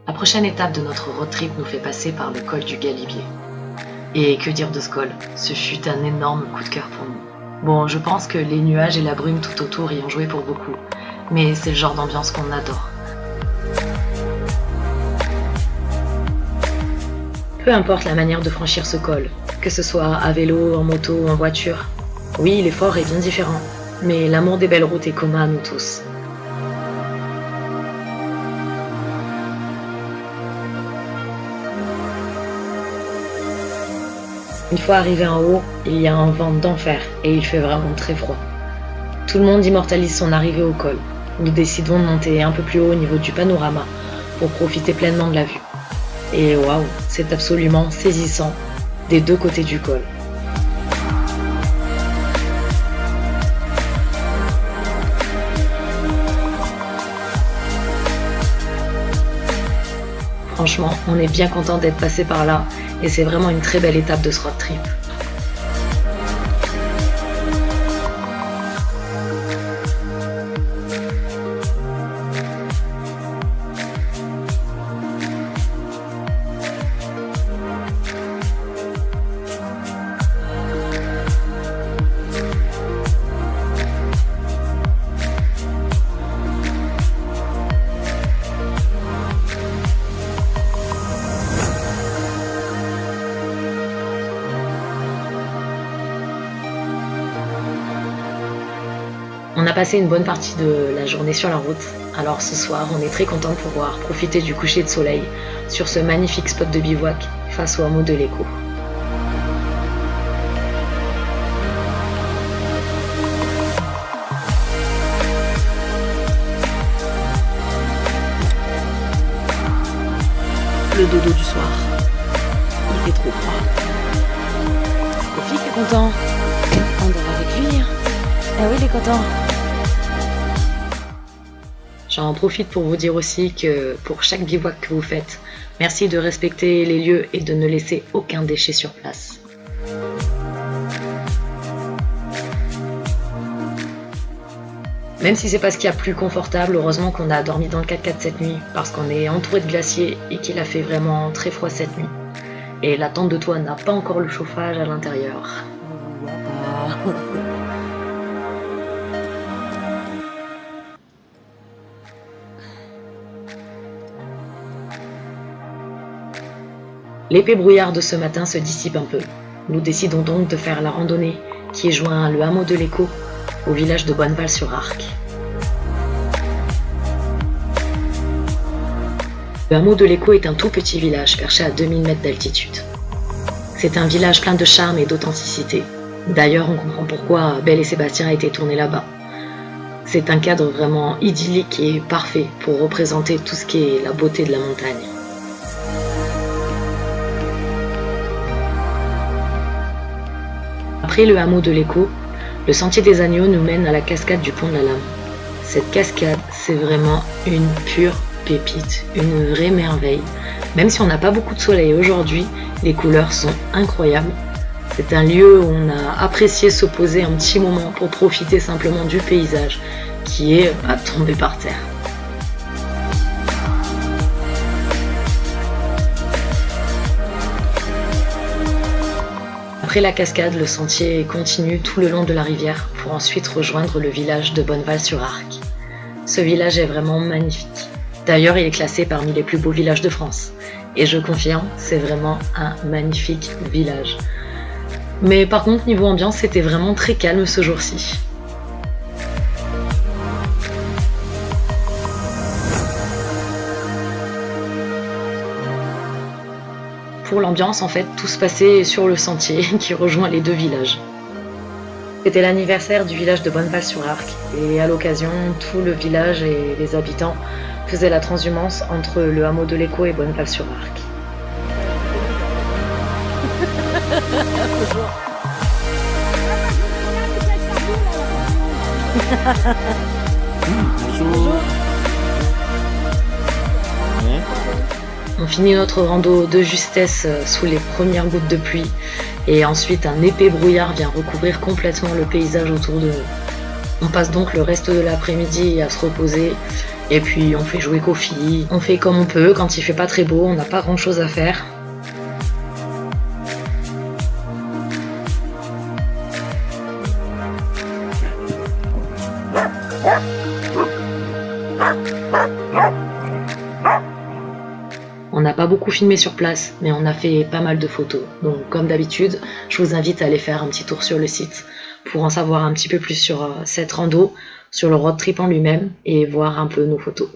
La prochaine étape de notre road trip nous fait passer par le col du Galibier. Et que dire de ce col? Ce fut un énorme coup de cœur pour nous. Bon, je pense que les nuages et la brume tout autour y ont joué pour beaucoup, mais c'est le genre d'ambiance qu'on adore. Peu importe la manière de franchir ce col, que ce soit à vélo, en moto ou en voiture. Oui, l'effort est bien différent, mais l'amour des belles routes est commun à nous tous. Une fois arrivé en haut, il y a un vent d'enfer et il fait vraiment très froid. Tout le monde immortalise son arrivée au col. Nous décidons de monter un peu plus haut au niveau du panorama pour profiter pleinement de la vue. Et waouh, c'est absolument saisissant des deux côtés du col. Franchement, on est bien content d'être passé par là et c'est vraiment une très belle étape de ce road trip. On a passé une bonne partie de la journée sur la route, alors ce soir on est très content de pouvoir profiter du coucher de soleil sur ce magnifique spot de bivouac face au hameau de l'Écho. Le dodo du soir, il fait trop froid. Kofi est content, on dort avec lui. Ah oui, il est content. J'en profite pour vous dire aussi que pour chaque bivouac que vous faites, merci de respecter les lieux et de ne laisser aucun déchet sur place. Même si c'est pas ce qu'il y a plus confortable, heureusement qu'on a dormi dans le 4x4 cette nuit, parce qu'on est entouré de glaciers et qu'il a fait vraiment très froid cette nuit. Et la tente de toit n'a pas encore le chauffage à l'intérieur. L'épais brouillard de ce matin se dissipe un peu. Nous décidons donc de faire la randonnée qui joint le hameau de l'Écho au village de Bonneval-sur-Arc. Le hameau de l'Écho est un tout petit village perché à 2000 mètres d'altitude. C'est un village plein de charme et d'authenticité. D'ailleurs, on comprend pourquoi Belle et Sébastien a été tournés là-bas. C'est un cadre vraiment idyllique et parfait pour représenter tout ce qui est la beauté de la montagne. Après le hameau de l'Écho, le sentier des agneaux nous mène à la cascade du pont de la Lame. Cette cascade, c'est vraiment une pure pépite, une vraie merveille. Même si on n'a pas beaucoup de soleil aujourd'hui, les couleurs sont incroyables. C'est un lieu où on a apprécié se poser un petit moment pour profiter simplement du paysage qui est à tomber par terre. Après la cascade, le sentier continue tout le long de la rivière pour ensuite rejoindre le village de Bonneval-sur-Arc. Ce village est vraiment magnifique. D'ailleurs, il est classé parmi les plus beaux villages de France. Et je confirme, c'est vraiment un magnifique village. Mais par contre, niveau ambiance, c'était vraiment très calme ce jour-ci. Pour l'ambiance, en fait, tout se passait sur le sentier qui rejoint les deux villages. C'était l'anniversaire du village de Bonneval-sur-Arc et à l'occasion, tout le village et les habitants faisaient la transhumance entre le hameau de l'Écho et Bonneval-sur-Arc. Bonjour. On finit notre rando de justesse sous les premières gouttes de pluie et ensuite un épais brouillard vient recouvrir complètement le paysage autour de nous. On passe donc le reste de l'après-midi à se reposer Et puis on fait jouer Kofi, on fait comme on peut, quand il fait pas très beau, on n'a pas grand chose à faire. On n'a pas beaucoup filmé sur place, mais on a fait pas mal de photos. Donc comme d'habitude, je vous invite à aller faire un petit tour sur le site pour en savoir un petit peu plus sur cette rando, sur le road trip en lui-même et voir un peu nos photos.